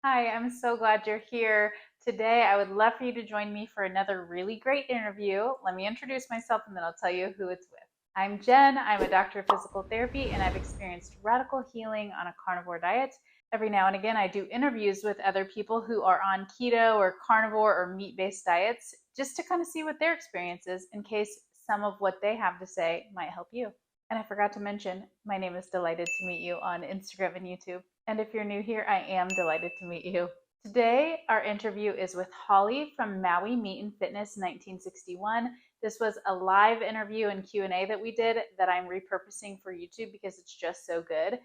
Hi, I'm so glad you're here. Today, I would love for you to join me for another really great interview. Let me introduce myself and then I'll tell you who it's with. I'm Jen. I'm a doctor of physical therapy and I've experienced radical healing on a carnivore diet. Every now and again, I do interviews with other people who are on keto or carnivore or meat based diets just to kind of see what their experience is in case some of what they have to say might help you. And I forgot to mention, my name is Delighted to meet you on Instagram and YouTube. And if you're new here, I am delighted to meet you. Today, our interview is with Holly from Maui Meat and Fitness 1961. This was a live interview and Q&A that we did that I'm repurposing for YouTube because it's just so good.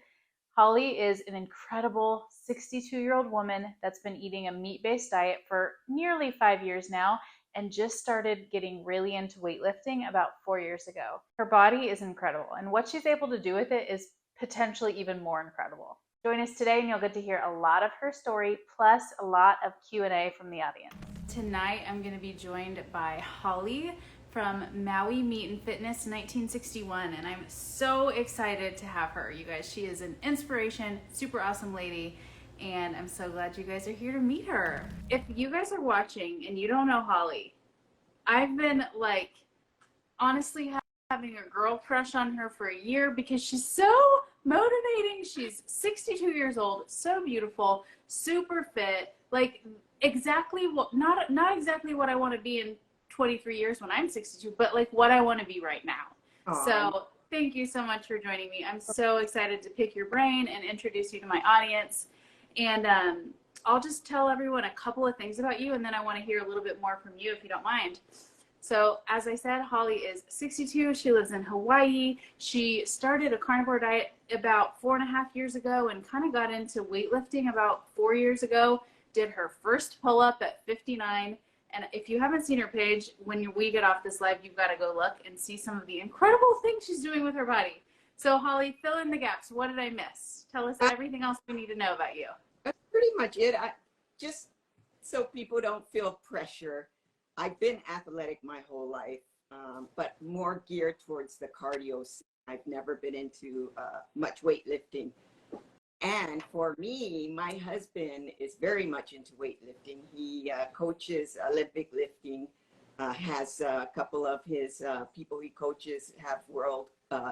Holly is an incredible 62-year-old woman that's been eating a meat-based diet for nearly 5 years now and just started getting really into weightlifting about 4 years ago. Her body is incredible, and what she's able to do with it is potentially even more incredible. Join us today and you'll get to hear a lot of her story plus a lot of Q&A from the audience. Tonight I'm going to be joined by Holly from Maui Meat and Fitness 1961, and I'm so excited to have her. You guys, she is an inspiration, super awesome lady, and I'm so glad you guys are here to meet her. If you guys are watching and you don't know Holly, I've been like honestly having a girl crush on her for a year because she's so motivating. She's 62 years old, so beautiful, super fit, like exactly what not exactly what I want to be in 23 years when I'm 62, but like what I want to be right now. Aww. So thank you so much for joining me. I'm so excited to pick your brain and introduce you to my audience. And I'll just tell everyone a couple of things about you, and then I want to hear a little bit more from you if you don't mind. So as I said, Holly is 62. She lives in Hawaii. She started a carnivore diet about 4.5 years ago and kind of got into weightlifting about 4 years ago. Did her first pull-up at 59. And if you haven't seen her page, when we get off this live, you've got to go look and see some of the incredible things she's doing with her body. So Holly, fill in the gaps. What did I miss? Tell us everything else we need to know about you. That's pretty much it. Just so people don't feel pressure. I've been athletic my whole life, but more geared towards the cardio. I've never been into much weightlifting. And for me, my husband is very much into weightlifting. He coaches Olympic lifting, has a couple of his people he coaches have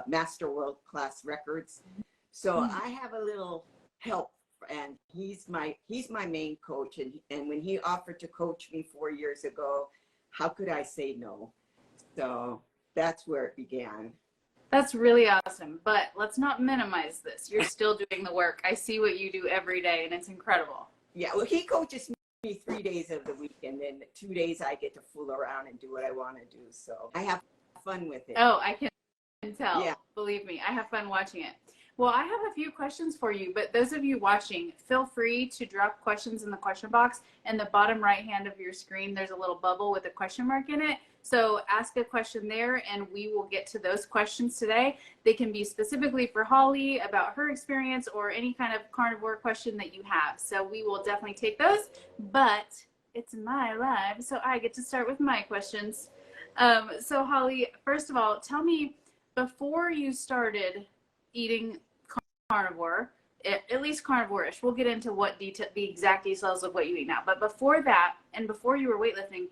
master world class records. So I have a little help, and he's my main coach. And when he offered to coach me 4 years ago, how could I say no? So that's where it began. That's really awesome, but let's not minimize this. You're still doing the work. I see what you do every day, and it's incredible. Yeah, well, he coaches me 3 days of the week, and then 2 days I get to fool around and do what I want to do. So I have fun with it. Oh, I can tell. Yeah. Believe me, I have fun watching it. Well, I have a few questions for you, but those of you watching, feel free to drop questions in the question box. In the bottom right hand of your screen, there's a little bubble with a question mark in it. So ask a question there and we will get to those questions today. They can be specifically for Holly about her experience or any kind of carnivore question that you have. So we will definitely take those, but it's my live, so I get to start with my questions. So Holly, first of all, tell me, before you started eating carnivore, at least carnivore-ish, we'll get into what the exact details of what you eat now, but before that and before you were weightlifting,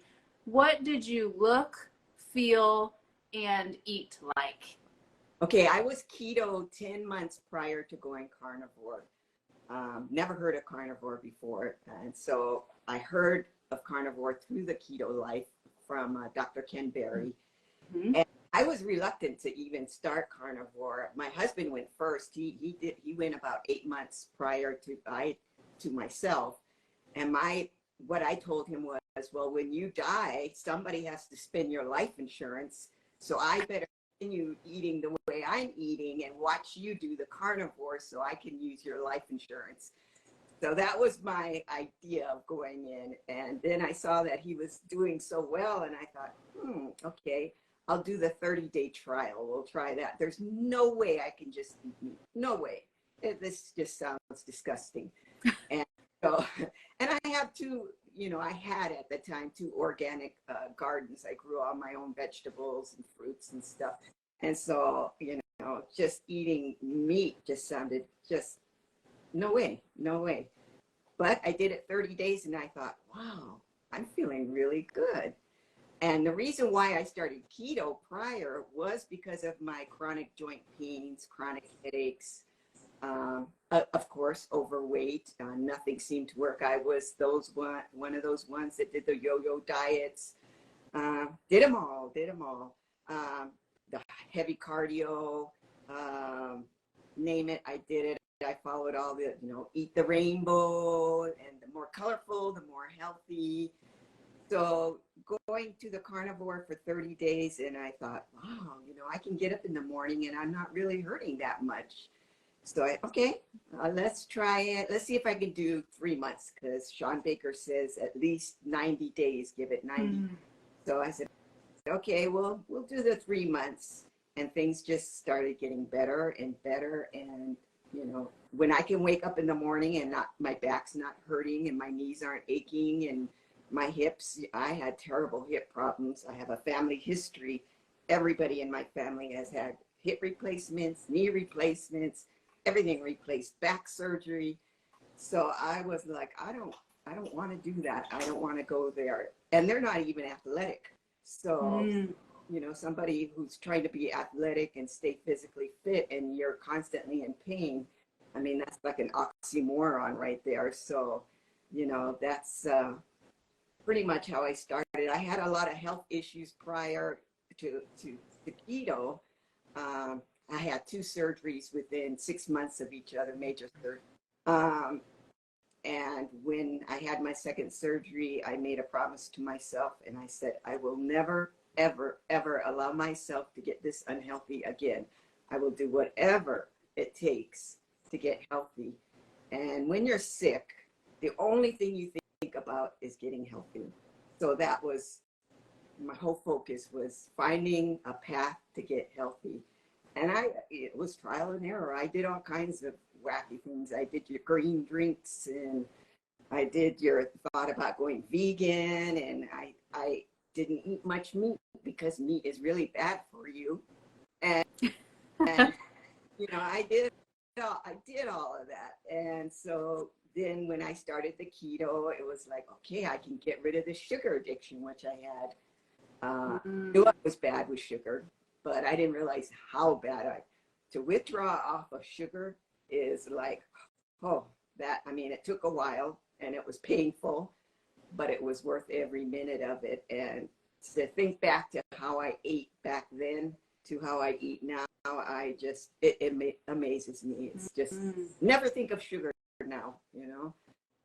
what did you look, feel, and eat like? Okay, I was keto 10 months prior to going carnivore. Never heard of carnivore before, and so I heard of carnivore through the Keto Life from Dr. Ken Berry. Mm-hmm. And I was reluctant to even start carnivore. My husband went first. He went about 8 months prior to myself. And what I told him was, well, when you die, somebody has to spend your life insurance. So I better continue eating the way I'm eating and watch you do the carnivore so I can use your life insurance. So that was my idea of going in. And then I saw that he was doing so well, and I thought, okay, I'll do the 30-day trial. We'll try that. There's no way I can just eat meat. No way. This just sounds disgusting. And so, and I have two, I had at the time 2 organic gardens. I grew all my own vegetables and fruits and stuff. And so, just eating meat just sounded just no way. But I did it 30 days and I thought, wow, I'm feeling really good. And the reason why I started keto prior was because of my chronic joint pains, chronic headaches, of course, overweight. Nothing seemed to work. I was one of those ones that did the yo-yo diets. Did them all. The heavy cardio, name it, I did it. I followed all the, eat the rainbow, and the more colorful, the more healthy. So going to the carnivore for 30 days, and I thought, wow, I can get up in the morning and I'm not really hurting that much. So let's try it. Let's see if I can do 3 months, because Sean Baker says at least 90 days, give it 90. So I said, okay, we'll do the 3 months. And things just started getting better and better. And, when I can wake up in the morning and my back's not hurting and my knees aren't aching and my hips, I had terrible hip problems. I have a family history. Everybody in my family has had hip replacements, knee replacements, everything replaced, back surgery. So I was like, I don't want to do that. I don't want to go there. And they're not even athletic. So, somebody who's trying to be athletic and stay physically fit and you're constantly in pain, I mean, that's like an oxymoron right there. So, that's pretty much how I started. I had a lot of health issues prior to keto. I had 2 surgeries within 6 months of each other, major surgery. And when I had my second surgery, I made a promise to myself and I said, I will never, ever, ever allow myself to get this unhealthy again. I will do whatever it takes to get healthy. And when you're sick, the only thing you think about is getting healthy. So that was my whole focus, was finding a path to get healthy. And it was trial and error. I did all kinds of wacky things. I did your green drinks, and I did your thought about going vegan, and I didn't eat much meat because meat is really bad for you. And I did all of that. And so then when I started the keto, it was like, okay, I can get rid of the sugar addiction, which I had. Knew I was bad with sugar, but I didn't realize how bad to withdraw off of sugar is like, it took a while and it was painful, but it was worth every minute of it. And to think back to how I ate back then to how I eat now, it amazes me. It's just, never think of sugar now,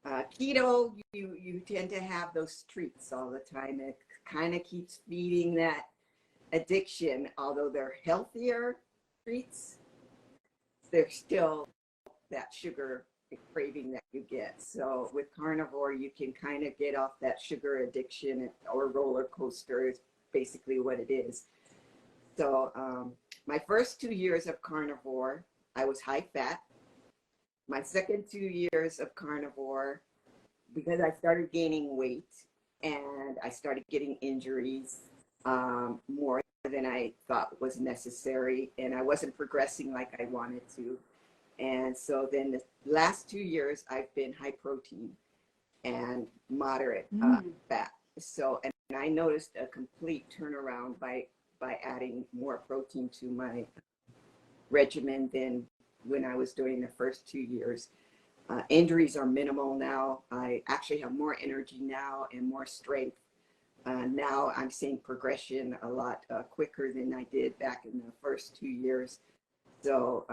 keto, you tend to have those treats all the time. It kind of keeps feeding that addiction. Although they're healthier treats, there's still that sugar craving that you get. So with carnivore, you can kind of get off that sugar addiction, or roller coaster is basically what it is. So my first 2 years of carnivore, I was high fat. My second 2 years of carnivore, because I started gaining weight and I started getting injuries more than I thought was necessary, and I wasn't progressing like I wanted to. And so then the last 2 years, I've been high protein and moderate fat. So, and I noticed a complete turnaround by adding more protein to my regimen than when I was doing the first 2 years. Injuries are minimal now. I actually have more energy now and more strength. Now I'm seeing progression a lot quicker than I did back in the first 2 years. So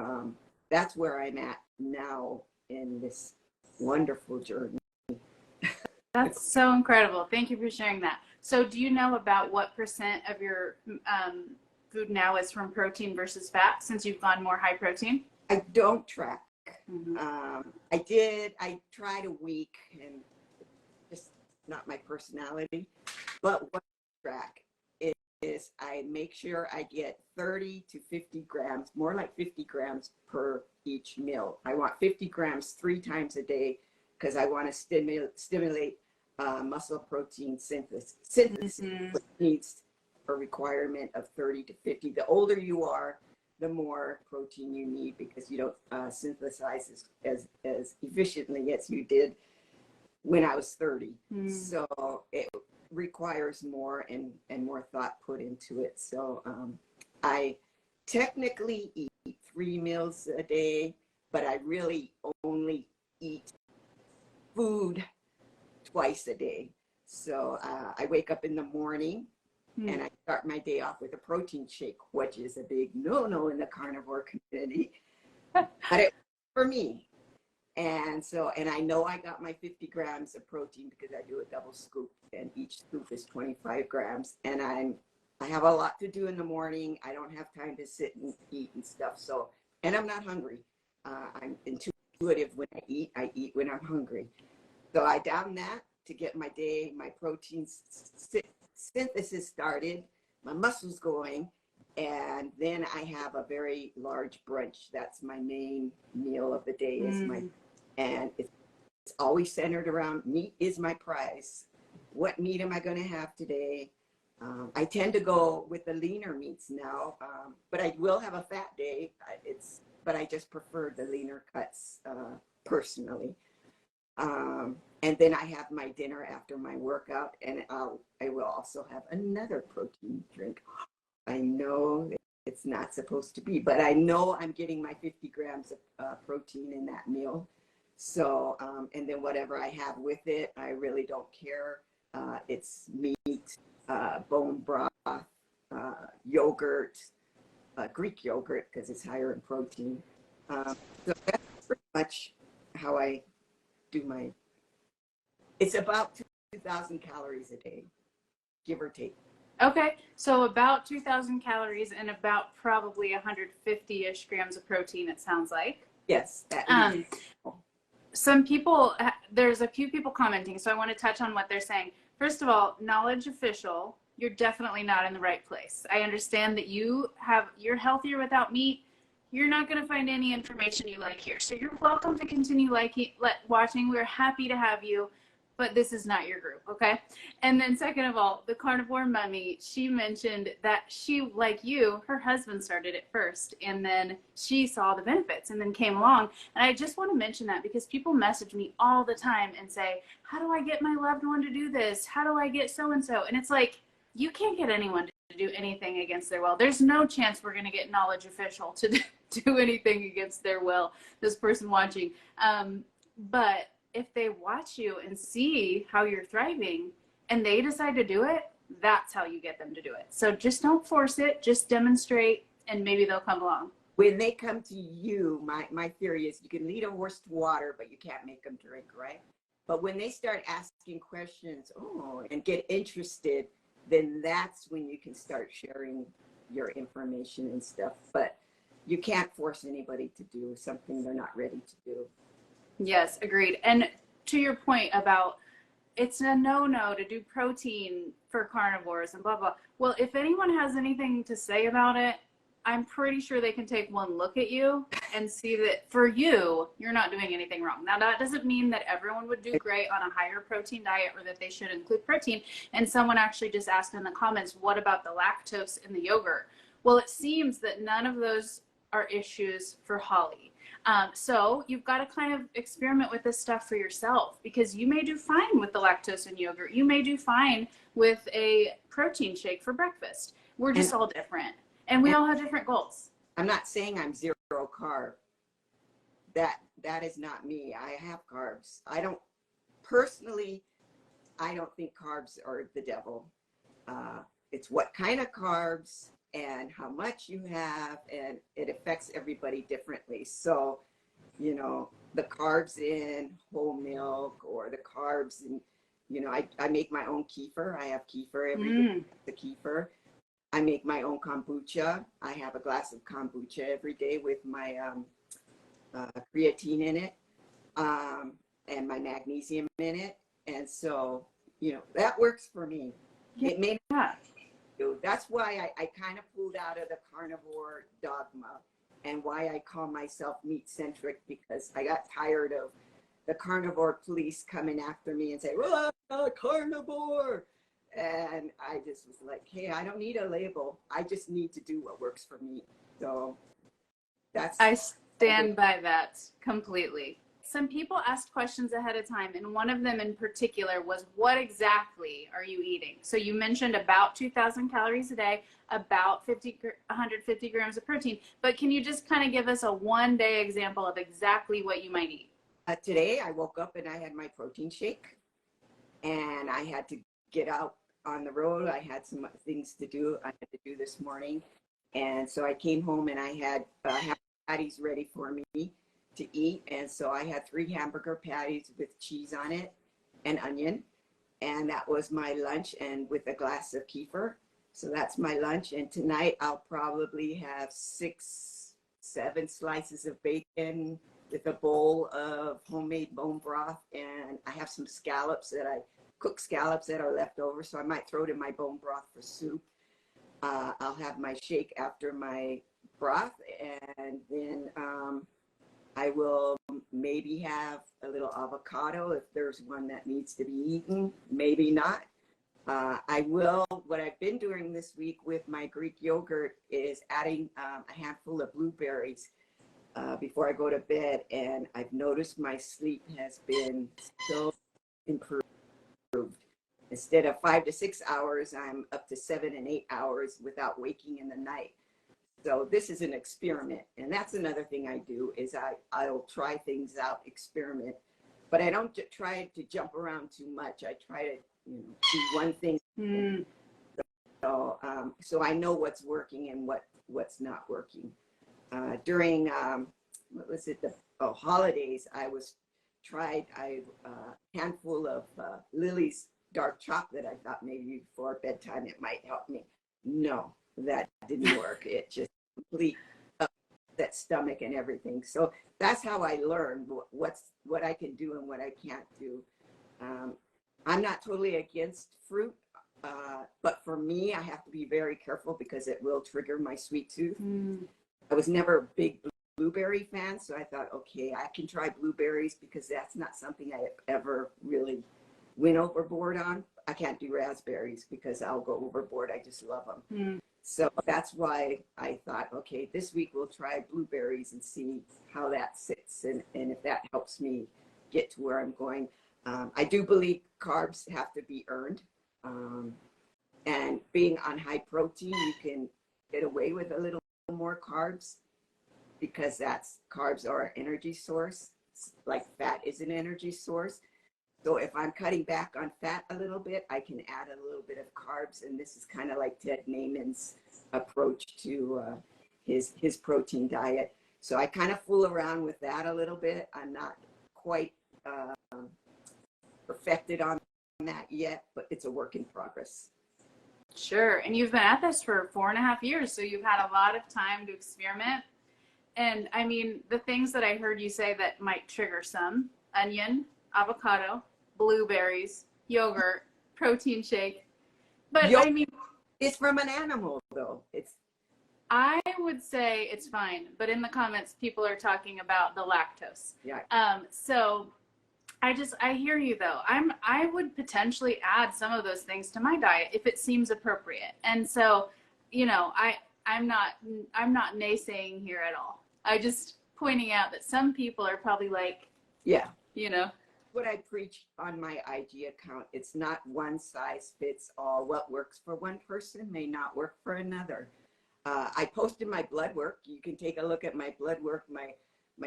that's where I'm at now in this wonderful journey. That's so incredible. Thank you for sharing that. So do you know about what % of your food now is from protein versus fat, since you've gone more high protein? I don't track. I tried a week, and just not my personality. But what I track is I make sure I get 30 to 50 grams, more like 50 grams per each meal. I want 50 grams 3 times a day because I want to stimulate muscle protein synthesis, which needs a requirement of 30 to 50. The older you are, the more protein you need, because you don't synthesize as efficiently as you did when I was 30. Mm. So it requires more and more thought put into it. So I technically eat 3 meals a day, but I really only eat food twice a day. So I wake up in the morning and I start my day off with a protein shake, which is a big no-no in the carnivore community. But it for me. And so, and I know I got my 50 grams of protein because I do a double scoop, and each scoop is 25 grams. And I have a lot to do in the morning. I don't have time to sit and eat and stuff. So, and I'm not hungry. I'm intuitive when I eat when I'm hungry. So I down that to get my day, my protein synthesis started, my muscles going. And then I have a very large brunch. That's my main meal of the day is and it's always centered around meat is my prize. What meat am I going to have today? I tend to go with the leaner meats now, but I will have a fat day. But I just prefer the leaner cuts personally. And then I have my dinner after my workout, and I will also have another protein drink. I know it's not supposed to be, but I know I'm getting my 50 grams of protein in that meal. So, and then whatever I have with it, I really don't care. It's meat, bone broth, yogurt, Greek yogurt, because it's higher in protein. So that's pretty much how I do it's about 2,000 calories a day, give or take. Okay, so about 2,000 calories and about probably 150-ish grams of protein, it sounds like. Yes. Some people, there's a few people commenting, so I want to touch on what they're saying. First of all, knowledge official, you're definitely not in the right place. I understand that you're healthier without meat. You're not going to find any information you like here. So you're welcome to continue watching. We're happy to have you, but this is not your group, okay? And then second of all, the carnivore mummy, she mentioned that she, like you, her husband started it first, and then she saw the benefits and then came along. And I just want to mention that because people message me all the time and say, how do I get my loved one to do this? How do I get so-and-so? And it's like, you can't get anyone to do anything against their will. There's no chance we're going to get knowledge official to do anything against their will, this person watching. But if they watch you and see how you're thriving and they decide to do it, that's how you get them to do it. So just don't force it, just demonstrate, and maybe they'll come along. When they come to you, my theory is you can lead a horse to water, but you can't make them drink, right? But when they start asking questions, and get interested, then that's when you can start sharing your information and stuff. But you can't force anybody to do something they're not ready to do. Yes, agreed. And to your point about it's a no-no to do protein for carnivores and blah, blah. Well, if anyone has anything to say about it, I'm pretty sure they can take one look at you and see that for you, you're not doing anything wrong. Now, that doesn't mean that everyone would do great on a higher protein diet or that they should include protein. And someone actually just asked in the comments, what about the lactose in the yogurt? Well, it seems that none of those are issues for Holly. So you've got to kind of experiment with this stuff for yourself because you may do fine with the lactose in yogurt. You may do fine with a protein shake for breakfast. We're just all different. And we all have different goals. I'm not saying I'm zero carb. That is not me. I have carbs. I don't think carbs are the devil. It's what kind of carbs and how much you have, and it affects everybody differently. So, the carbs in whole milk or the carbs in, I make my own kefir. I have kefir every day, the kefir. I make my own kombucha. I have a glass of kombucha every day with my creatine in it and my magnesium in it. And so, that works for me. Yeah. It may not. That's why I kind of pulled out of the carnivore dogma and why I call myself meat-centric, because I got tired of the carnivore police coming after me and saying, "Oh, I'm a carnivore." And I just was like, hey, I don't need a label. I just need to do what works for me. So I stand by that completely. some people asked questions ahead of time, and one of them in particular was, what exactly are you eating? So you mentioned about 2,000 calories a day, about 150 grams of protein, but can you just kind of give us a one-day example of exactly what you might eat? Today I woke up and I had my protein shake, and I had to get out on the road. I had some things to do. I had to do this morning, and so I came home and I had patties ready for me to eat. And so I had 3 hamburger patties with cheese on it and onion, and that was my lunch, and with a glass of kefir. So that's my lunch. And tonight I'll probably have 6, 7 slices of bacon with a bowl of homemade bone broth, and I have some scallops that I cooked scallops that are left over, so I might throw it in my bone broth for soup. I'll have my shake after my broth, and then I will maybe have a little avocado if there's one that needs to be eaten, maybe not. What I've been doing this week with my Greek yogurt is adding a handful of blueberries before I go to bed, and I've noticed my sleep has been so improved. Instead of 5 to 6 hours, I'm up to 7 and 8 hours without waking in the night. So this is an experiment, and that's another thing I do is I'll try things out, experiment, but I don't try to jump around too much. I try to do one thing. So I know what's working and what's not working. During what was it, the holidays, I tried a handful of Lily's dark chocolate. I thought maybe before bedtime it might help me. No, that didn't work. It just complete upset stomach and everything. So that's how I learned what I can do and what I can't do. I'm not totally against fruit, but for me, I have to be very careful because it will trigger my sweet tooth. I was never a big blueberry fan, so I thought, okay, I can try blueberries because that's not something I ever really went overboard on. I can't do raspberries because I'll go overboard. I just love them. So that's why I thought, okay, this week we'll try blueberries and see how that sits and if that helps me get to where I'm going. I do believe carbs have to be earned. And being on high protein, you can get away with a little more carbs because carbs are an energy source, like fat is an energy source. So if I'm cutting back on fat a little bit, I can add a little bit of carbs, and this is kind of like Ted Naiman's approach to his protein diet. So I kind of fool around with that a little bit. I'm not quite perfected on that yet, but it's a work in progress. Sure. And you've been at this for 4.5 years, so you've had a lot of time to experiment. And I mean, the things that I heard you say that might trigger some: onion, avocado, blueberries, yogurt, protein shake. But I mean, it's from an animal, though. I would say it's fine, but in the comments, people are talking about the lactose. Yeah. So I hear you though. I would potentially add some of those things to my diet if it seems appropriate. And so, I'm not naysaying here at all. I just pointing out that some people are probably like, yeah, what I preach on my IG account, it's not one size fits all. What works for one person may not work for another. I posted my blood work. You can take a look at my blood work, my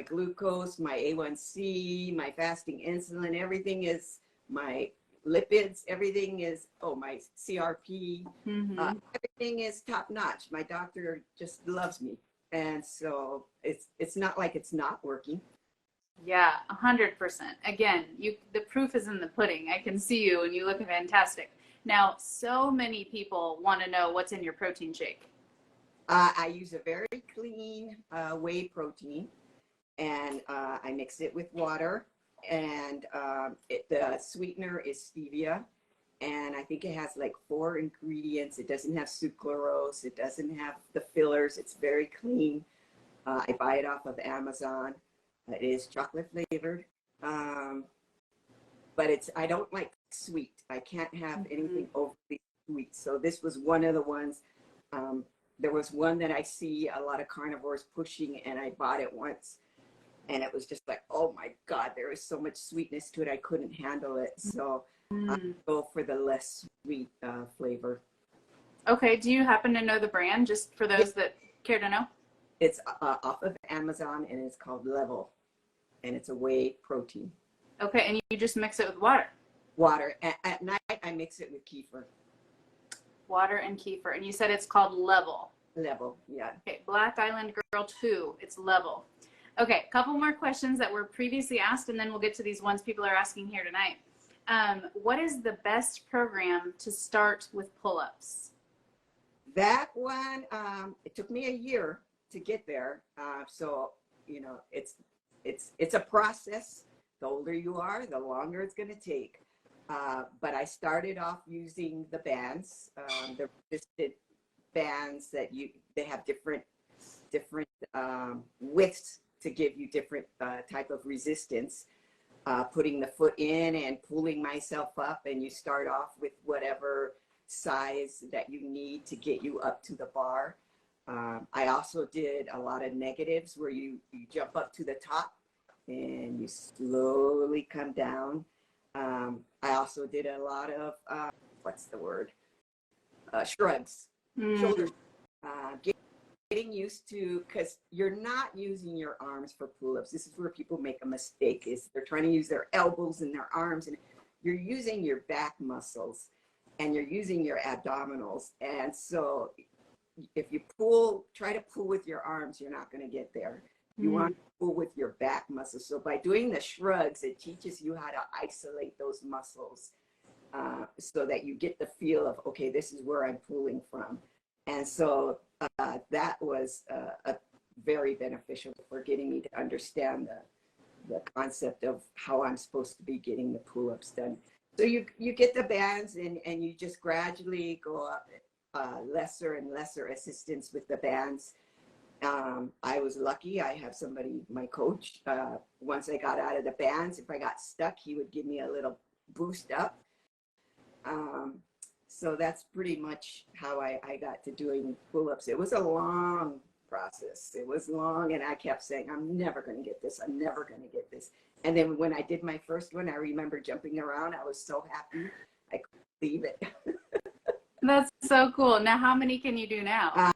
glucose, my A1C, my fasting insulin, everything is, my lipids, everything is, my CRP, everything is top notch. My doctor just loves me. And so it's not like it's not working. Yeah, 100%. Again, the proof is in the pudding. I can see you and you look fantastic. Now, so many people want to know what's in your protein shake. I use a very clean whey protein, and I mix it with water, and the sweetener is stevia, and I think it has like 4 ingredients. It doesn't have sucralose. It doesn't have the fillers. It's very clean. I buy it off of Amazon. It is chocolate flavored, but I don't like sweet. I can't have anything overly sweet. So this was one of the ones. There was one that I see a lot of carnivores pushing, and I bought it once. and it was just like, oh my God, there was so much sweetness to it. I couldn't handle it. So I go for the less sweet flavor. Okay. Do you happen to know the brand, just for those that care to know? It's off of Amazon, and it's called Level, and it's a whey protein. Okay. And you just mix it with water? Water. At night, I mix it with kefir. Water and kefir. And you said it's called Level. Level, yeah. Okay. Black Island Girl 2. It's Level. Okay. A couple more questions that were previously asked, and then we'll get to these ones people are asking here tonight. What is the best program to start with pull-ups? That one, it took me a year to get there. So, you know, it's a process. The older you are, the longer it's going to take. But I started off using the bands, the resisted bands that they have different widths to give you different type of resistance. Putting the foot in and pulling myself up, and you start off with whatever size that you need to get you up to the bar. I also did a lot of negatives where you jump up to the top and you slowly come down. I also did a lot of, what's the word? Shrugs, shoulders. Getting used to, because you're not using your arms for pull-ups. This is where people make a mistake, is they're trying to use their elbows and their arms, and you're using your back muscles and you're using your abdominals. And so if you try to pull with your arms, you're not going to get there. You want to pull with your back muscles. So by doing the shrugs, it teaches you how to isolate those muscles so that you get the feel of, okay, this is where I'm pulling from. And so that was very beneficial for getting me to understand the concept of how I'm supposed to be getting the pull-ups done. So you get the bands, and you just gradually go up, lesser and lesser assistance with the bands. I was lucky. I have somebody, my coach, once I got out of the bands, if I got stuck, he would give me a little boost up. So that's pretty much how I got to doing pull-ups. It was a long process. It was long, and I kept saying, I'm never going to get this. I'm never going to get this. And then when I did my first one, I remember jumping around. I was so happy. I couldn't believe it. That's so cool. Now, how many can you do now?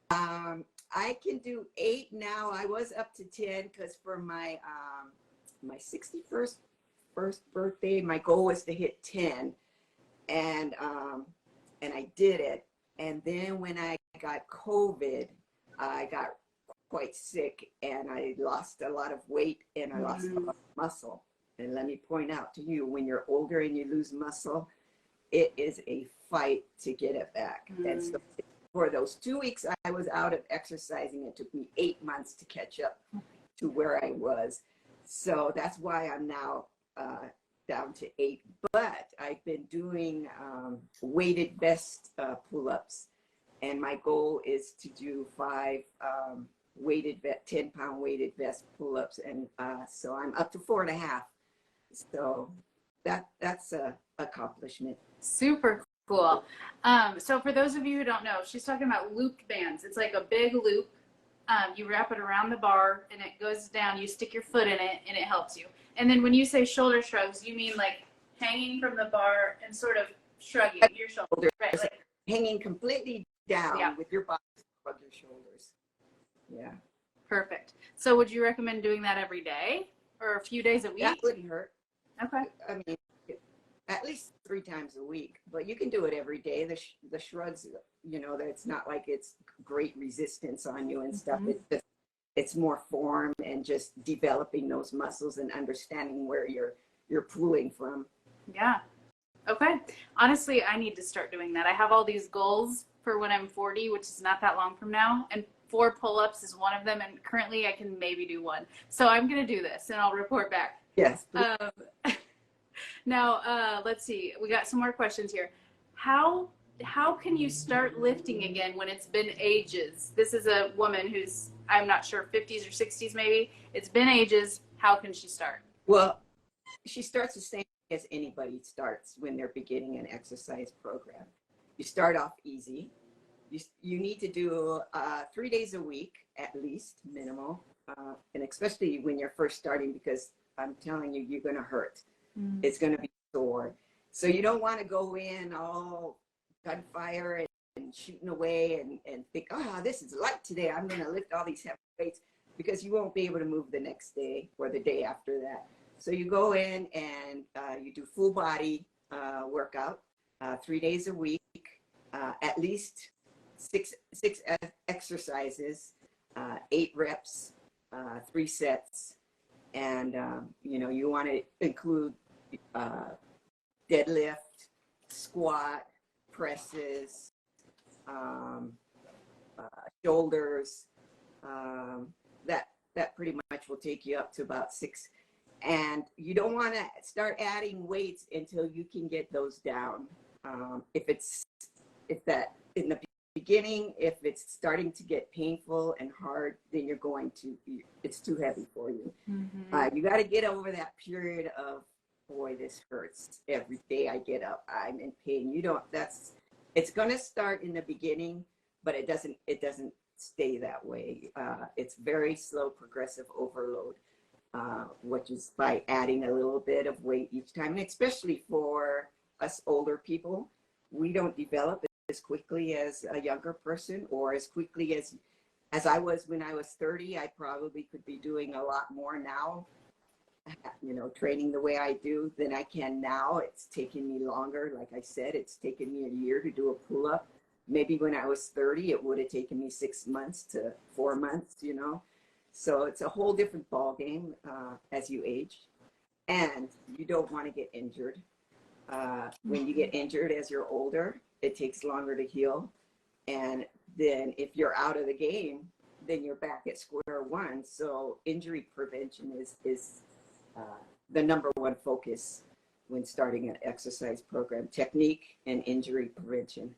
I can do 8 now. I was up to 10 because for my 61st birthday, my goal was to hit 10. And I did it. And then when I got COVID, I got quite sick, and I lost a lot of weight, and I lost a lot of muscle. And let me point out to you, when you're older and you lose muscle, it is a fight to get it back. And so for those 2 weeks I was out of exercising, it took me 8 months to catch up to where I was. So that's why I'm now down to 8, but I've been doing weighted vest pull-ups, and my goal is to do 5 10-pound weighted vest pull-ups, and so I'm up to 4.5. So that's a accomplishment. Super cool. So for those of you who don't know, she's talking about looped bands. It's like a big loop. You wrap it around the bar, and it goes down. You stick your foot in it, and it helps you. And then when you say shoulder shrugs, you mean like hanging from the bar and sort of shrugging your shoulders, right? Like hanging completely down with your body, shrug your shoulders. Yeah. Perfect. So would you recommend doing that every day or a few days a week? That wouldn't hurt. Okay. I mean, at least 3 times a week, but you can do it every day. The shrugs, you know, that's not like it's great resistance on you and stuff. It's more form and just developing those muscles and understanding where you're pulling from. Yeah. Okay. Honestly, I need to start doing that. I have all these goals for when I'm 40, which is not that long from now, and 4 pull-ups is one of them, and currently I can maybe do 1. So I'm going to do this, and I'll report back. Yes. Now, let's see. We got some more questions here. How can you start lifting again when it's been ages? This is a woman who's, I'm not sure, 50s or 60s maybe. It's been ages. How can she start? Well, she starts the same as anybody starts when they're beginning an exercise program. You start off easy. You need to do 3 days a week, at least, minimal. and especially when you're first starting, because I'm telling you, you're going to hurt. Mm. It's going to be sore. So you don't want to go in all gunfire and shooting away and think, oh, this is light today. I'm going to lift all these heavy weights, because you won't be able to move the next day or the day after that. So you go in and you do full body workout 3 days a week, at least six exercises, 8 reps, 3 sets. And, you want to include deadlift, squat, presses, shoulders. That pretty much will take you up to about 6. And you don't want to start adding weights until you can get those down. If that in the beginning, if it's starting to get painful and hard, then it's too heavy for you. Mm-hmm. You got to get over that period of, boy, this hurts. Every day I get up, I'm in pain. It's going to start in the beginning, but it doesn't stay that way. It's very slow progressive overload, which is by adding a little bit of weight each time. And especially for us older people, we don't develop as quickly as a younger person, or as quickly as I was when I was 30. I probably could be doing a lot more now, training the way I do, than I can now. It's taken me longer. Like I said, it's taken me a year to do a pull-up. Maybe when I was 30, it would have taken me 6 months to 4 months, So it's a whole different ball game as you age, and you don't want to get injured. When you get injured as you're older, it takes longer to heal. And then if you're out of the game, then you're back at square one. So injury prevention is the number one focus when starting an exercise program: technique and injury prevention.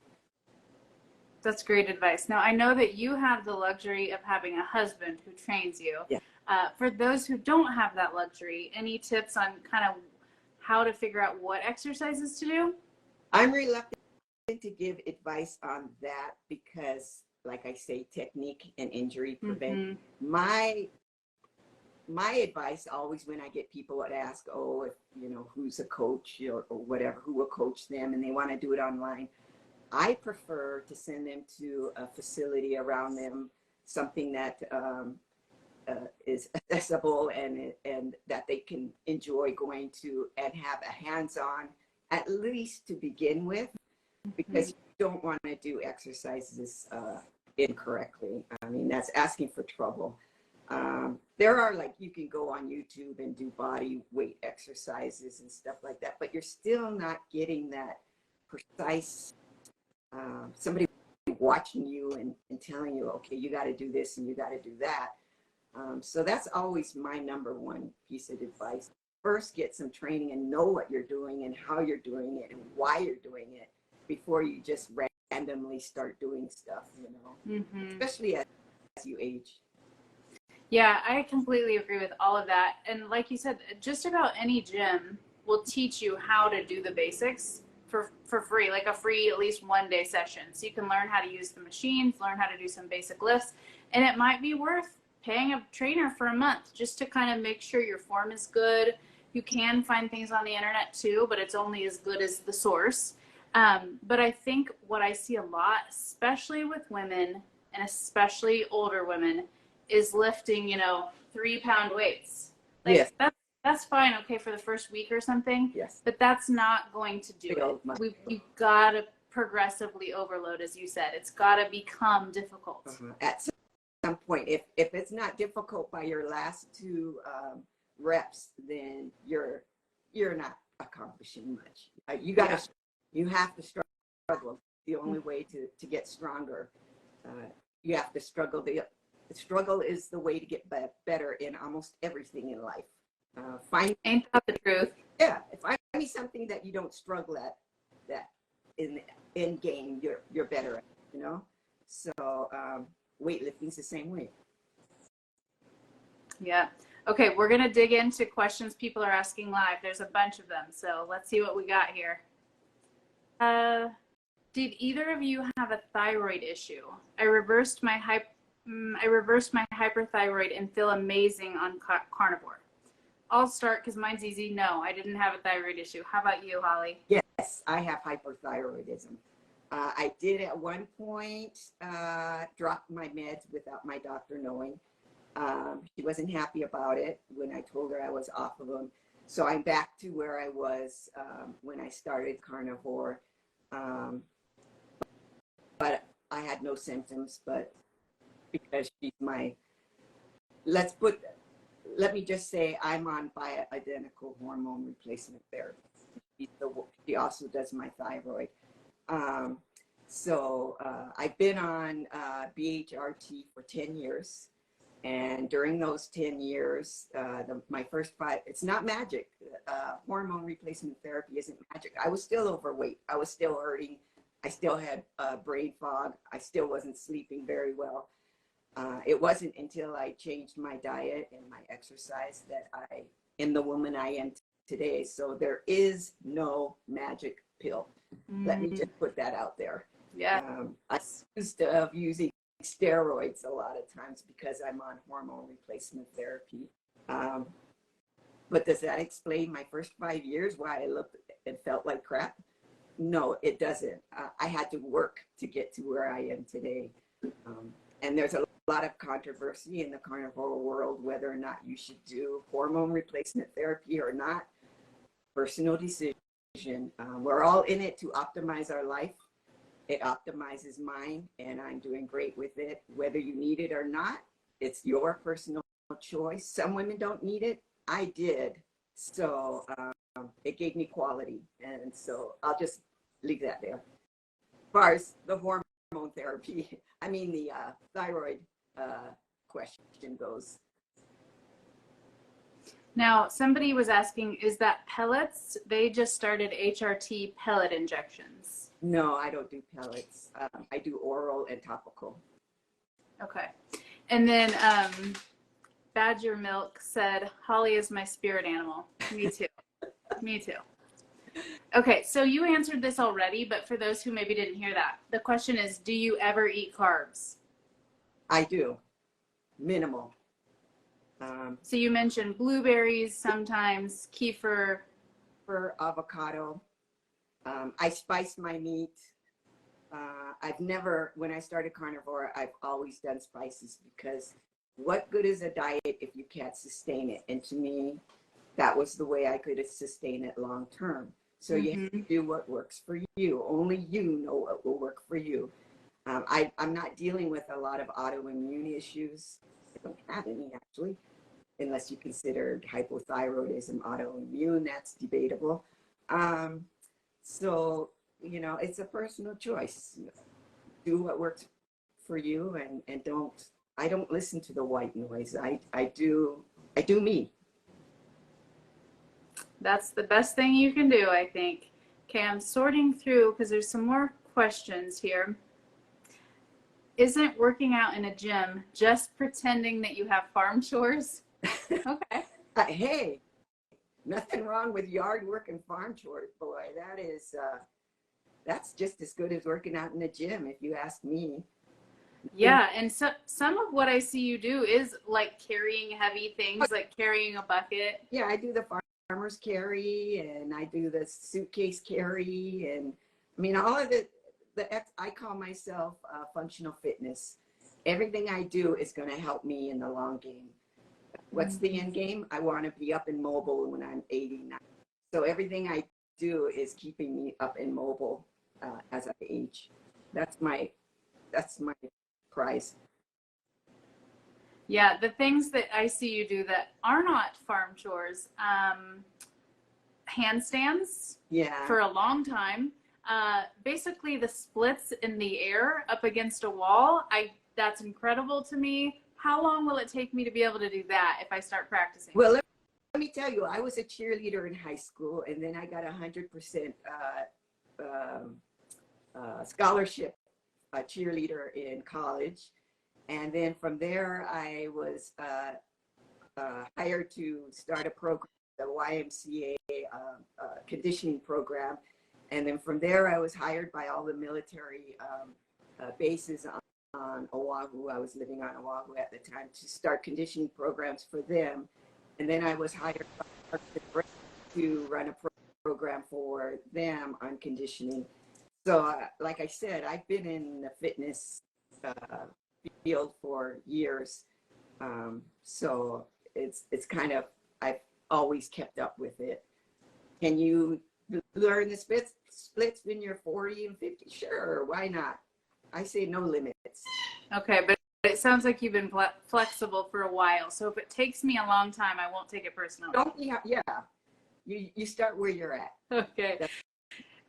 That's great advice. Now, I know that you have the luxury of having a husband who trains you. Yeah. For those who don't have that luxury, any tips on kind of how to figure out what exercises to do? I'm reluctant to give advice on that because, like I say, technique and injury prevention. Mm-hmm. My advice always, when I get people that ask, who's a coach or whatever, who will coach them, and they want to do it online, I prefer to send them to a facility around them, something that is accessible and that they can enjoy going to, and have a hands-on, at least to begin with, because you don't want to do exercises incorrectly. I mean, that's asking for trouble. There are, you can go on YouTube and do body weight exercises and stuff like that, but you're still not getting that precise, somebody watching you and telling you, okay, you got to do this and you got to do that. So that's always my number one piece of advice. First, get some training and know what you're doing and how you're doing it and why you're doing it before you just randomly start doing stuff, especially as you age. Yeah, I completely agree with all of that. And like you said, just about any gym will teach you how to do the basics for free, like a free at least 1 day session. So you can learn how to use the machines, learn how to do some basic lifts, and it might be worth paying a trainer for a month just to kind of make sure your form is good. You can find things on the internet too, but it's only as good as the source. But I think what I see a lot, especially with women and especially older women, is lifting, 3-pound weights. Yes. That's fine, okay, for the first week or something. Yes. But that's not going to do it. We've got to progressively overload, as you said. It's got to become difficult. At some point, if it's not difficult by your last 2 reps, then you're not accomplishing much. You have to struggle. The only way to get stronger, you have to struggle. The struggle is the way to get better in almost everything in life. Ain't that the truth? Yeah, find me something that you don't struggle at, that in game you're better at, So weightlifting's the same way. Yeah. Okay, we're gonna dig into questions people are asking live. There's a bunch of them, so let's see what we got here. Did either of you have a thyroid issue? I reversed my I reversed my hyperthyroid and feel amazing on carnivore. I'll start because mine's easy. No, I didn't have a thyroid issue. How about you, Holly? Yes, I have hyperthyroidism. I did at one point drop my meds without my doctor knowing. She wasn't happy about it when I told her I was off of them. So I'm back to where I was when I started carnivore. But I had no symptoms, but because she's my, let me just say I'm on bioidentical hormone replacement therapy. She also does my thyroid. I've been on BHRT for 10 years. And during those 10 years, my first 5, it's not magic. Hormone replacement therapy isn't magic. I was still overweight. I was still hurting. I still had brain fog. I still wasn't sleeping very well. It wasn't until I changed my diet and my exercise that I am the woman I am today. So there is no magic pill. Let me just put that out there. Yeah. I used to using steroids a lot of times because I'm on hormone replacement therapy. But does that explain my first 5 years why I looked and felt like crap? No, it doesn't. I had to work to get to where I am today. And there's a lot of controversy in the carnivore world whether or not you should do hormone replacement therapy or not. Personal decision. We're all in it to optimize our life. It optimizes mine, and I'm doing great with it. Whether you need it or not, it's your personal choice. Some women don't need it. I did. So it gave me quality. And so I'll just leave that there. As far as the hormone therapy, I mean the thyroid question goes. Now, somebody was asking, is that pellets? They just started HRT pellet injections. No, I don't do pellets. I do oral and topical. Okay. And then Badger Milk said, Holly is my spirit animal. Me too. Me too. Okay, so you answered this already, but for those who maybe didn't hear that, the question is, do you ever eat carbs? I do. Minimal. So you mentioned blueberries, sometimes kefir. For avocado. I spice my meat. I've never, when I started carnivore, I've always done spices because what good is a diet if you can't sustain it? And to me, that was the way I could sustain it long term. So you have to do what works for you. Only you know what will work for you. I'm not dealing with a lot of autoimmune issues. I don't have any actually, unless you consider hypothyroidism autoimmune. That's debatable. So, you know, it's a personal choice. Do what works for you and I don't listen to the white noise. I do me. That's the best thing you can do, I think. Okay, I'm sorting through because there's some more questions here. Isn't working out in a gym just pretending that you have farm chores? Okay. Hey, nothing wrong with yard work and farm chores, boy. That's just as good as working out in the gym, if you ask me. Yeah, and so some of what I see you do is like carrying heavy things, like carrying a bucket. Yeah, I do the farmer's carry and I do the suitcase carry, and I mean all of I call myself functional fitness. Everything I do is going to help me in the long game. What's the end game? I want to be up and mobile when I'm 89. So everything I do is keeping me up and mobile as I age. That's my prize. Yeah, the things that I see you do that are not farm chores, handstands. Yeah. For a long time. Basically the splits in the air up against a wall, that's incredible to me. How long will it take me to be able to do that if I start practicing? Well, let me tell you, I was a cheerleader in high school, and then I got 100% scholarship cheerleader in college. And then from there, I was hired to start a program, the YMCA conditioning program. And then from there, I was hired by all the military bases on Oahu. I was living on Oahu at the time to start conditioning programs for them. And then I was hired to run a program for them on conditioning. So, like I said, I've been in the fitness field for years. So it's kind of, I've always kept up with it. Can you learn the splits when you're 40 and 50? Sure, why not? I say no limits. Okay, but it sounds like you've been flexible for a while. So if it takes me a long time, I won't take it personally. Don't be, yeah. You start where you're at. Okay.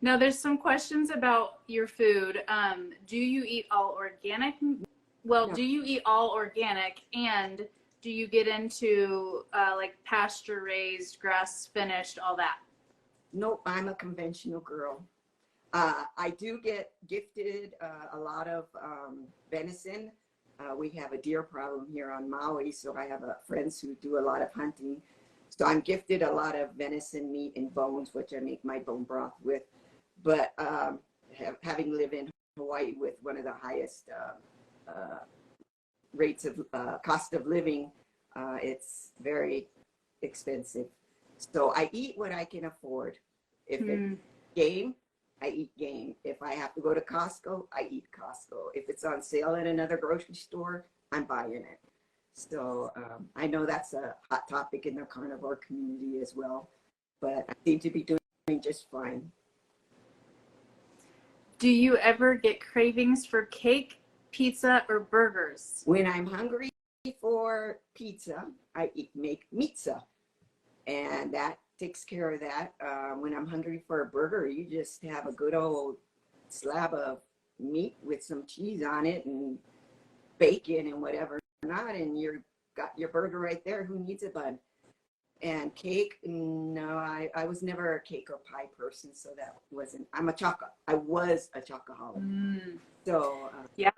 Now there's some questions about your food. Do you eat all organic? Well, No. Do you eat all organic, and do you get into like pasture raised, grass finished, all that? Nope, I'm a conventional girl. I do get gifted a lot of venison. We have a deer problem here on Maui, so I have friends who do a lot of hunting. So I'm gifted a lot of venison meat and bones, which I make my bone broth with. But having lived in Hawaii with one of the highest rates of cost of living, it's very expensive. So I eat what I can afford. If it's game, I eat game. If I have to go to Costco, I eat Costco. If it's on sale at another grocery store, I'm buying it. So I know that's a hot topic in the carnivore community as well, but I seem to be doing just fine. Do you ever get cravings for cake, pizza, or burgers? When I'm hungry for pizza, I make pizza, and that takes care of that. When I'm hungry for a burger, you just have a good old slab of meat with some cheese on it and bacon and whatever not, and you've got your burger right there. Who needs a bun? And cake, no, I was never a cake or pie person, so that wasn't. I was a chocoholic. So yeah.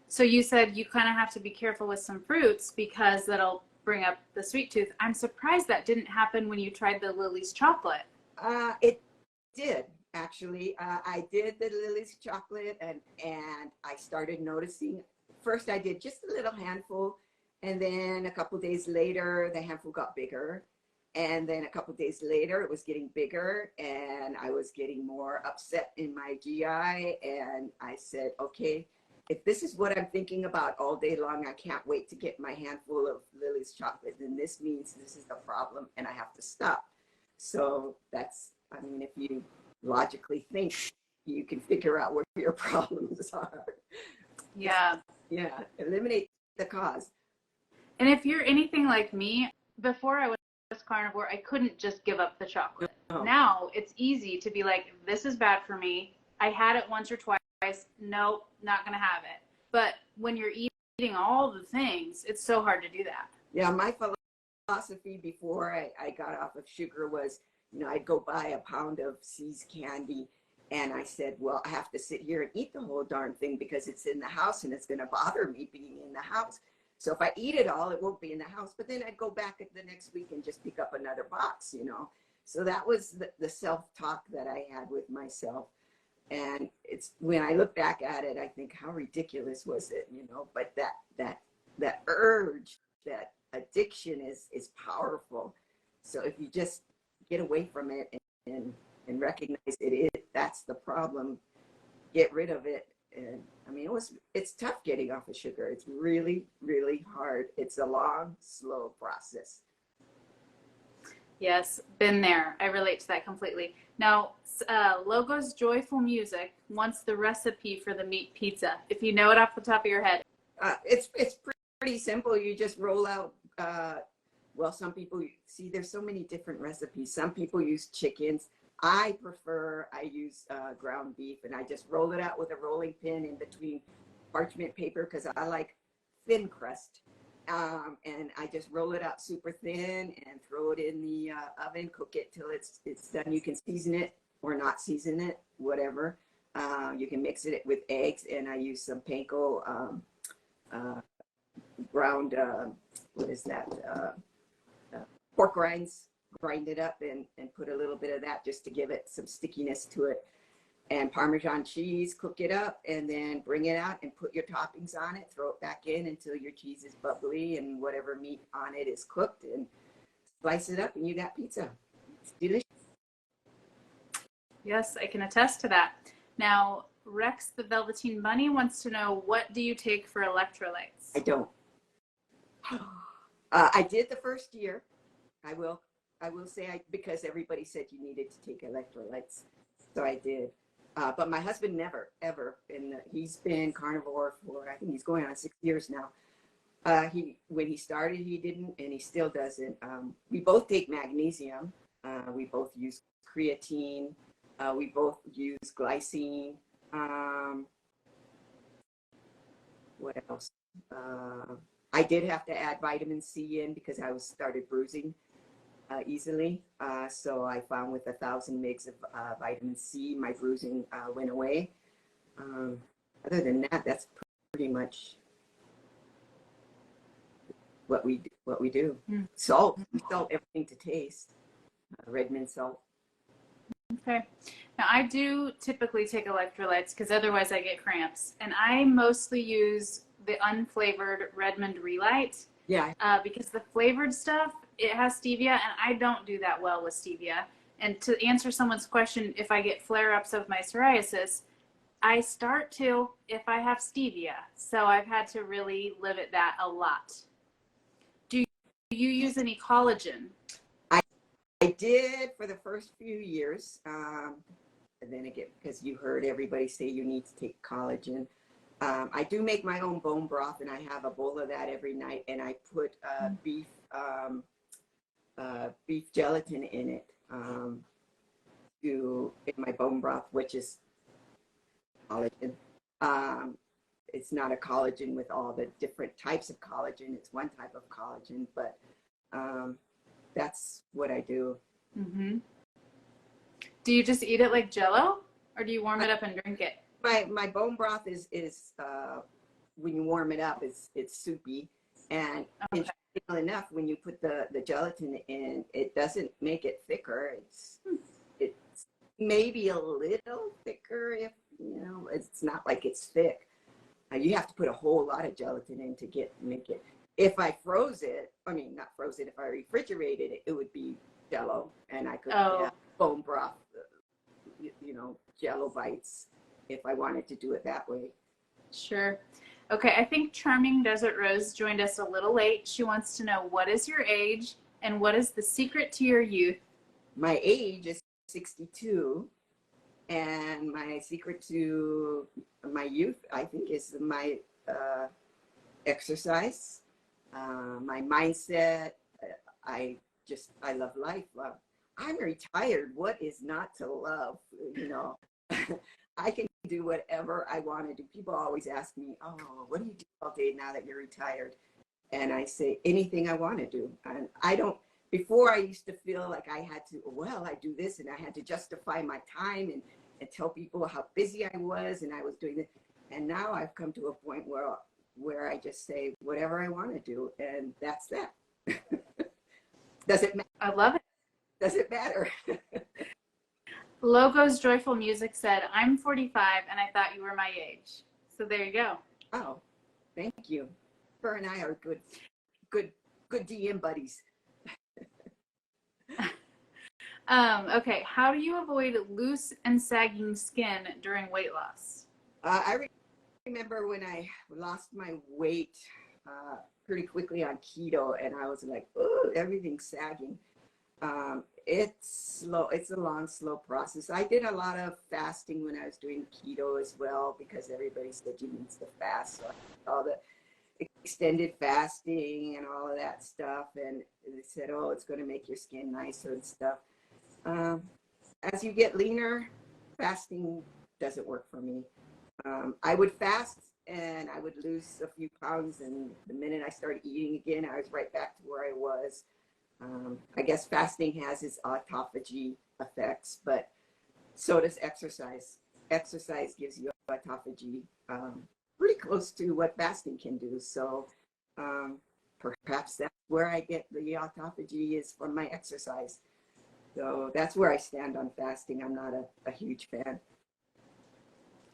So you said you kind of have to be careful with some fruits because that'll bring up the sweet tooth. I'm surprised that didn't happen when you tried the Lily's chocolate. It did actually. I did the Lily's chocolate, and I started noticing. First, I did just a little handful, and then a couple days later, the handful got bigger, and then a couple days later, it was getting bigger, and I was getting more upset in my GI, and I said, okay, if this is what I'm thinking about all day long, I can't wait to get my handful of Lily's chocolate, then this means this is the problem, and I have to stop. So that's, I mean, if you logically think, you can figure out what your problems are. Yeah. Yeah, eliminate the cause. And if you're anything like me, before I was carnivore, I couldn't just give up the chocolate. No. Now it's easy to be like, this is bad for me. I had it once or twice. Nope, not going to have it. But when you're eating all the things, it's so hard to do that. Yeah, my philosophy before I got off of sugar was, you know, I'd go buy a pound of See's candy. And I said, well, I have to sit here and eat the whole darn thing because it's in the house and it's going to bother me being in the house. So if I eat it all, it won't be in the house. But then I'd go back the next week and just pick up another box, you know. So that was the self-talk that I had with myself. And it's when I look back at it, I think, how ridiculous was it, you know? But that urge, that addiction is powerful. So if you just get away from it and recognize that's the problem, get rid of it. And I mean, it's tough getting off of sugar. It's really, really hard. It's a long, slow process. Yes, been there. I relate to that completely. Now, Logo's Joyful Music wants the recipe for the meat pizza. If you know it off the top of your head. It's pretty simple. You just roll out, well, some people, see, there's so many different recipes. Some people use chickens. I use ground beef, and I just roll it out with a rolling pin in between parchment paper because I like thin crust. And I just roll it out super thin and throw it in the oven, cook it till it's done. You can season it or not season it, whatever. You can mix it with eggs, and I use some panko ground, what is that? Pork rinds. Grind it up and put a little bit of that just to give it some stickiness to it. and Parmesan cheese, cook it up, and then bring it out and put your toppings on it, throw it back in until your cheese is bubbly and whatever meat on it is cooked, and slice it up and you got pizza. It's delicious. Yes, I can attest to that. Now, Rex the Velveteen Bunny wants to know, what do you take for electrolytes? I don't. I did the first year. I will say because everybody said you needed to take electrolytes, so I did. But my husband never, ever, and he's been carnivore for, I think he's going on 6 years now. When he started, he didn't, and he still doesn't. We both take magnesium. We both use creatine. We both use glycine. What else? I did have to add vitamin C in because I started bruising easily. So I found with 1,000 mgs of vitamin C, my bruising went away. Other than that, that's pretty much what we do. Salt, we salt everything to taste. Red mint salt. Okay. Now, I do typically take electrolytes because otherwise I get cramps. And I mostly use the unflavored Redmond Relight. Yeah. Because the flavored stuff, it has stevia, and I don't do that well with stevia. And to answer someone's question, if I get flare-ups of my psoriasis, I start to if I have stevia. So I've had to really limit that a lot. Do you use any collagen? I did for the first few years. And then again, because you heard everybody say you need to take collagen. I do make my own bone broth, and I have a bowl of that every night, and I put beef gelatin in it in my bone broth, which is collagen. It's not a collagen with all the different types of collagen. It's one type of collagen, but that's what I do. Mm-hmm. Do you just eat it like Jell-O, or do you warm it up and drink it? My bone broth is when you warm it up, it's soupy, and okay. Interesting enough, when you put the gelatin in, it doesn't make it thicker. It's maybe a little thicker, if you know. It's not like it's thick. You have to put a whole lot of gelatin in to make it. If I froze it, I mean not froze it. If I refrigerated it, it would be Jell-O, and I could have bone broth, Jell-O bites if I wanted to do it that way. Sure. Okay, I think Charming Desert Rose joined us a little late. She wants to know, what is your age and what is the secret to your youth? My age is 62, and my secret to my youth, I think, is my exercise, my mindset. I love life. I'm retired. What is not to love? I can do whatever I want to do. People always ask me, "Oh, what do you do all day now that you're retired?" And I say, anything I want to do. And I don't. Before, I used to feel like I had to. Well, I do this, and I had to justify my time and tell people how busy I was, and I was doing it. And now I've come to a point where I just say whatever I want to do, and that's that. Does it matter? I love it. Does it matter? Logos Joyful Music said, I'm 45 and I thought you were my age. So there you go. Oh, thank you. Her and I are good DM buddies. Okay, how do you avoid loose and sagging skin during weight loss? I remember when I lost my weight pretty quickly on keto, and I was like, oh, everything's sagging. It's slow. It's a long, slow process. I did a lot of fasting when I was doing keto as well, because everybody said you need to fast. So I did all the extended fasting and all of that stuff, and they said, oh, it's going to make your skin nicer and stuff. As you get leaner, fasting doesn't work for me. I would fast and I would lose a few pounds, and the minute I started eating again, I was right back to where I was. I guess fasting has its autophagy effects, but so does exercise. Exercise gives you autophagy pretty close to what fasting can do. So perhaps that's where I get the autophagy, is from my exercise. So that's where I stand on fasting. I'm not a huge fan.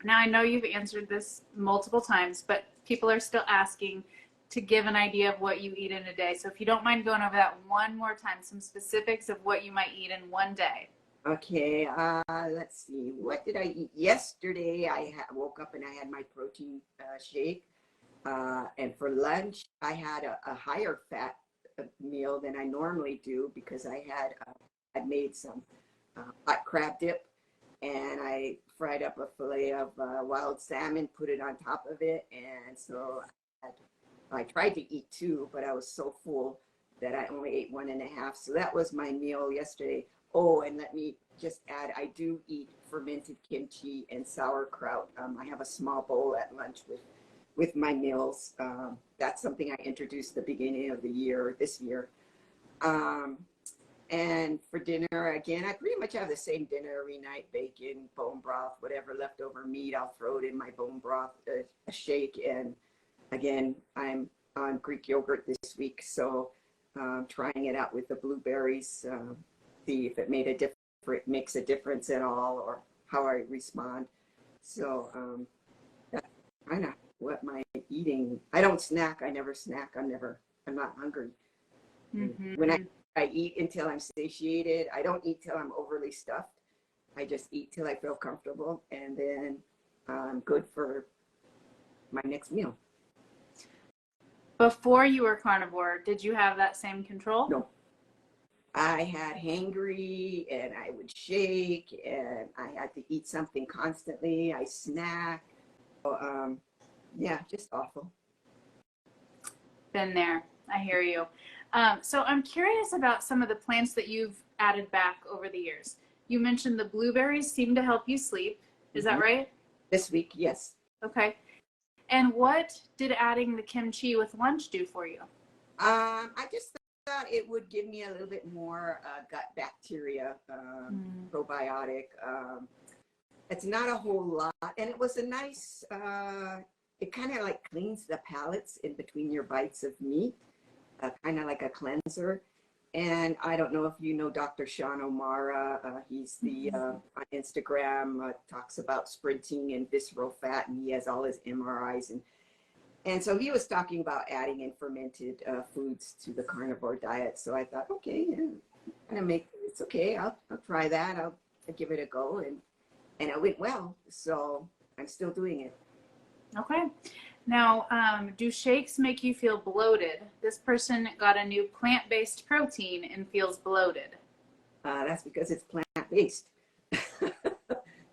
Now, I know you've answered this multiple times, but people are still asking to give an idea of what you eat in a day. So if you don't mind going over that one more time, some specifics of what you might eat in one day. Okay, let's see. What did I eat yesterday? Woke up and I had my protein shake. And for lunch, I had a higher fat meal than I normally do because I'd made some hot crab dip, and I fried up a fillet of wild salmon, put it on top of it, and so I tried to eat two, but I was so full that I only ate one and a half. So that was my meal yesterday. Oh, and let me just add, I do eat fermented kimchi and sauerkraut. I have a small bowl at lunch with my meals. That's something I introduced the beginning of the year, this year. And for dinner, again, I pretty much have the same dinner every night: bacon, bone broth, whatever leftover meat, I'll throw it in my bone broth, a shake. And again, I'm on Greek yogurt this week, so trying it out with the blueberries, see if it makes a difference at all, or how I respond. So that's kind of what my eating. I don't snack. I never snack. I'm not hungry. Mm-hmm. When I eat until I'm satiated. I don't eat till I'm overly stuffed. I just eat till I feel comfortable, and then I'm good for my next meal. Before you were carnivore, did you have that same control? No. I had hangry, and I would shake, and I had to eat something constantly. I snack. So, yeah, just awful. Been there. I hear you. So I'm curious about some of the plants that you've added back over the years. You mentioned the blueberries seem to help you sleep. Is that right? This week, yes. Okay. And what did adding the kimchi with lunch do for you? I just thought it would give me a little bit more gut bacteria, probiotic. It's not a whole lot, and it was a nice. It kind of like cleans the palates in between your bites of meat, kind of like a cleanser. And I don't know if you know Dr. Sean O'Mara. He's the on Instagram, talks about sprinting and visceral fat, and he has all his MRIs. And so he was talking about adding in fermented foods to the carnivore diet. So I thought, okay, yeah, it's okay. I'll try that. I'll give it a go, and it went well. So I'm still doing it. Okay. Now, do shakes make you feel bloated? This person got a new plant-based protein and feels bloated. That's because it's plant-based.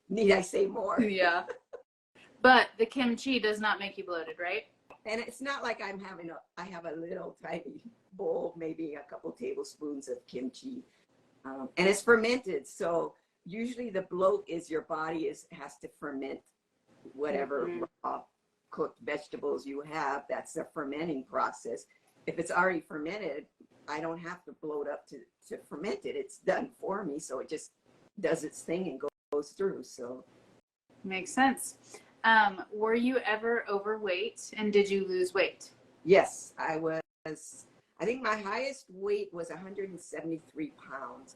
Need I say more? Yeah. But the kimchi does not make you bloated, right? And it's not like I have a little tiny bowl, maybe a couple tablespoons of kimchi. And it's fermented. So usually the bloat is your body has to ferment whatever raw cooked vegetables you have. That's the fermenting process. If it's already fermented, I don't have to bloat up to ferment it. It's done for me. So it just does its thing and goes through. So makes sense. Were you ever overweight, and did you lose weight? Yes, I was. I think my highest weight was 173 pounds.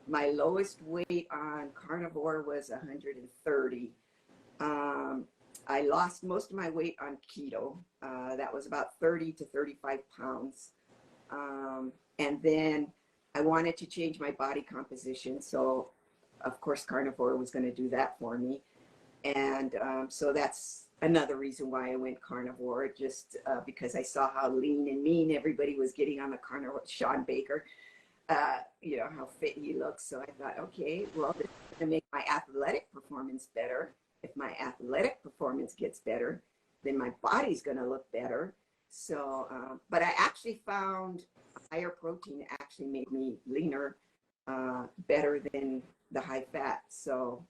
My lowest weight on carnivore was 130. I lost most of my weight on keto. That was about 30 to 35 pounds. And then I wanted to change my body composition. So, of course, carnivore was going to do that for me. And so that's another reason why I went carnivore, just because I saw how lean and mean everybody was getting on the carnivore. Sean Baker, how fit he looks. So I thought, okay, well, this is going to make my athletic performance better. If my athletic performance gets better, then my body's going to look better. So, but I actually found higher protein actually made me leaner, better than the high fat. So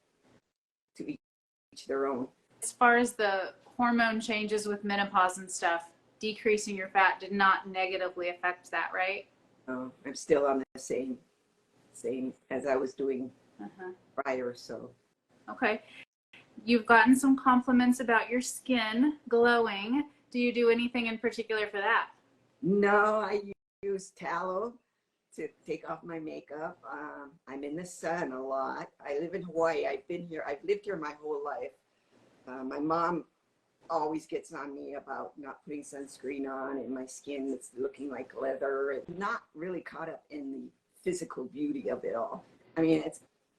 to each their own. As far as the hormone changes with menopause and stuff, decreasing your fat did not negatively affect that, right? I'm still on the same as I was doing prior. So okay. You've gotten some compliments about your skin glowing. Do you do anything in particular for that? No, I use tallow to take off my makeup. I'm in the sun a lot. I live in Hawaii. I've lived here my whole life. My mom always gets on me about not putting sunscreen on and my skin that's looking like leather, and not really caught up in the physical beauty of it all. I mean,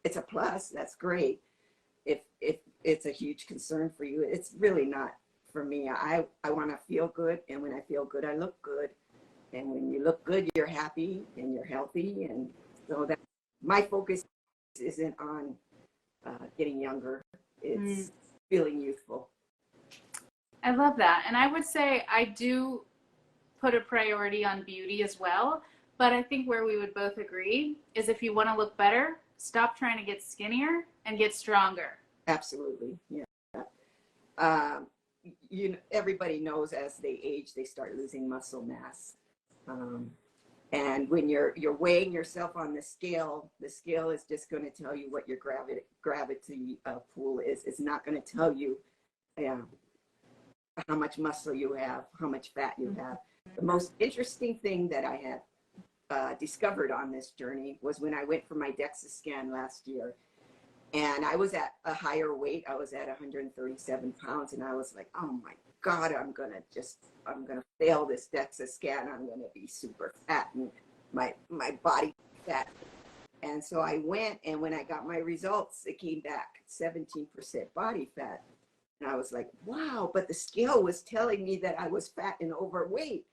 it's a plus. That's great. If it's a huge concern for you, it's really not for me. I want to feel good, and when I feel good, I look good. And when you look good, you're happy and you're healthy. And so that my focus isn't on getting younger. It's feeling youthful. I love that. And I would say I do put a priority on beauty as well. But I think where we would both agree is if you want to look better, stop trying to get skinnier and get stronger. Absolutely. Yeah. Everybody knows as they age, they start losing muscle mass. And when you're weighing yourself on the scale is just going to tell you what your gravity pool is. It's not going to tell you how much muscle you have, how much fat you have. The most interesting thing that I had discovered on this journey was when I went for my DEXA scan last year. And I was at a higher weight. I was at 137 pounds. And I was like, oh my God, I'm going to fail this DEXA scan. I'm going to be super fat and my body fat. And so I went, and when I got my results, it came back 17% body fat. And I was like, wow, but the scale was telling me that I was fat and overweight.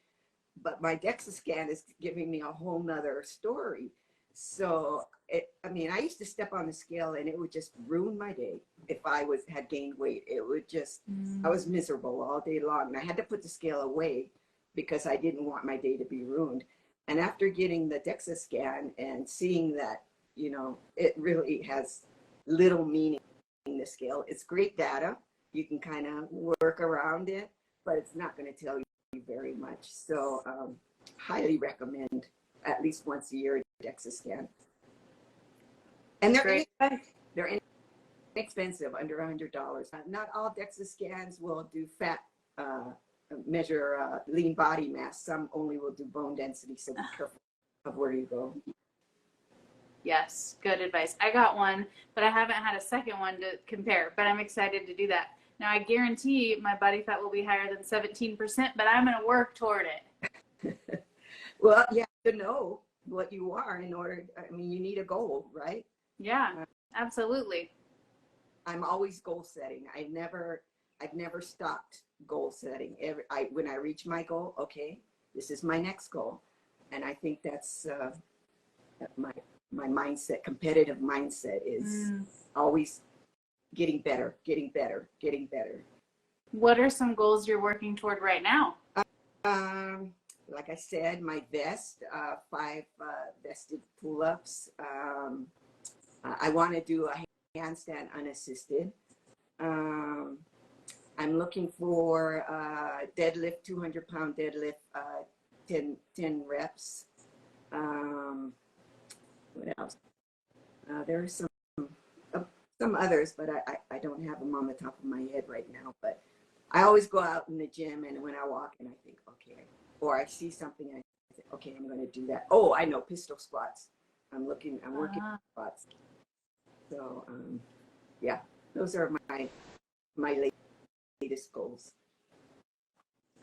But my DEXA scan is giving me a whole nother story. So, I used to step on the scale and it would just ruin my day. If I had gained weight, it would just, I was miserable all day long. And I had to put the scale away because I didn't want my day to be ruined. And after getting the DEXA scan and seeing that, it really has little meaning, the scale. It's great data. You can kind of work around it, but it's not going to tell you very much. So highly recommend at least once a year DEXA scan. And they're inexpensive, under $100. Not all DEXA scans will do fat, measure lean body mass. Some only will do bone density, so be careful of where you go. Yes, good advice. I got one, but I haven't had a second one to compare, but I'm excited to do that. Now, I guarantee my body fat will be higher than 17%, but I'm going to work toward it. Well, you have to know what you are in order, you need a goal, right? Yeah, absolutely. I'm always goal setting. I've never stopped goal setting. When I reach my goal, okay, this is my next goal. And I think that's my mindset, competitive mindset is always getting better. What are some goals you're working toward right now? Like I said, my vest, 5 vested pull-ups. I want to do a handstand unassisted. I'm looking for deadlift, 200-pound deadlift, 10 reps. What else? There are some others, but I don't have them on the top of my head right now. But I always go out in the gym, and when I walk in, I think, okay, or I see something, I think, okay, I'm going to do that. Oh, I know, pistol squats. I'm working squats. So, yeah, those are my latest goals.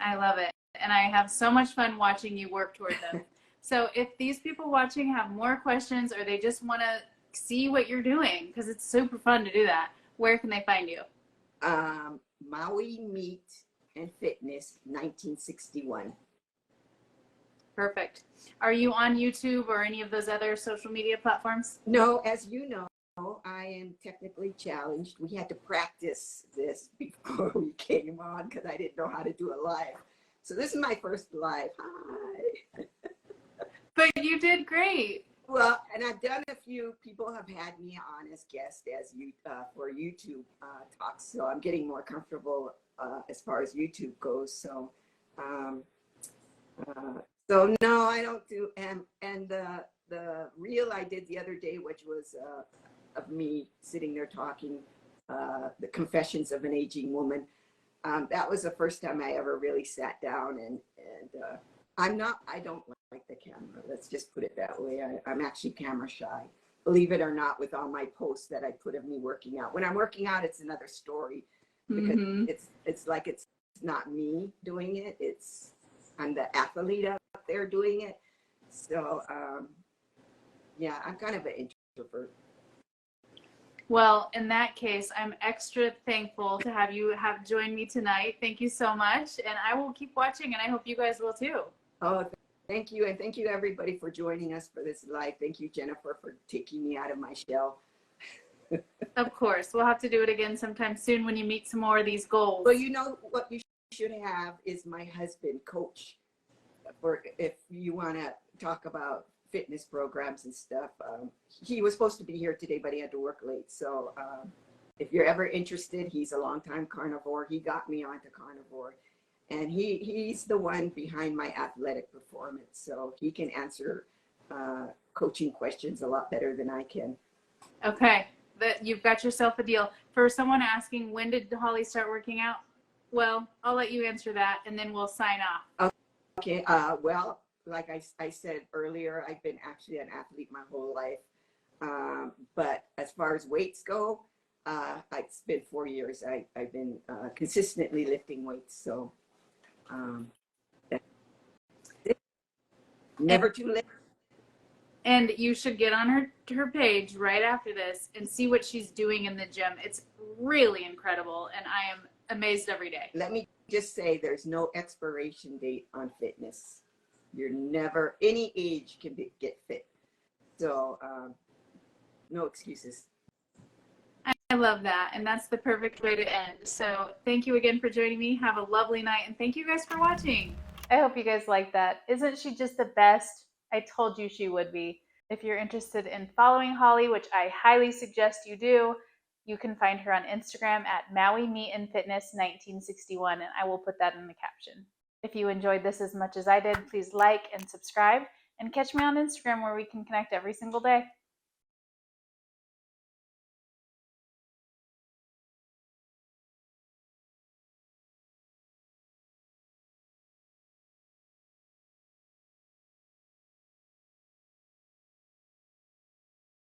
I love it. And I have so much fun watching you work toward them. So if these people watching have more questions, or they just want to see what you're doing, because it's super fun to do that, where can they find you? Maui Meat and Fitness 1961. Perfect. Are you on YouTube or any of those other social media platforms? No, as you know, I am technically challenged. We had to practice this before we came on because I didn't know how to do a live. So this is my first live. Hi. But you did great. Well, and I've done a few. People have had me on as guests for YouTube talks. So I'm getting more comfortable as far as YouTube goes. So, so no, I don't do. And the reel I did the other day, which was of me sitting there talking, the confessions of an aging woman. That was the first time I ever really sat down, and I don't like the camera. Let's just put it that way. I'm actually camera shy, believe it or not, with all my posts that I put of me working out. When I'm working out, it's another story. because Mm-hmm. it's like it's not me doing it. I'm the athlete out there doing it. So yeah, I'm kind of an introvert. Well, in that case, I'm extra thankful to have you have joined me tonight. Thank you so much. And I will keep watching, and I hope you guys will too. Oh, thank you. And thank you, everybody, for joining us for this live. Thank you, Jennifer, for taking me out of my shell. Of course. We'll have to do it again sometime soon when you meet some more of these goals. Well, you know what you should have is my husband, Coach, for if you want to talk about fitness programs and stuff. He was supposed to be here today, but he had to work late. So if you're ever interested, he's a longtime carnivore. He got me onto carnivore. And he's the one behind my athletic performance. So he can answer coaching questions a lot better than I can. Okay. You've got yourself a deal. For someone asking, when did Holly start working out? Well, I'll let you answer that, and then we'll sign off. Okay. Well, like I said earlier, I've been actually an athlete my whole life. But as far as weights go, it's been 4 years. I've been consistently lifting weights. So never too late. And you should get on her page right after this and see what she's doing in the gym. It's really incredible, and I am amazed every day. Let me just say there's no expiration date on fitness. You're never, any age can get fit. So no excuses. I love that, and that's the perfect way to end. So thank you again for joining me. Have a lovely night, and thank you guys for watching. I hope you guys like that. Isn't she just the best? I told you she would be. If you're interested in following Holly, which I highly suggest you do, you can find her on Instagram at Maui Meat and Fitness 1961, and I will put that in the caption. If you enjoyed this as much as I did, please like and subscribe, and catch me on Instagram where we can connect every single day.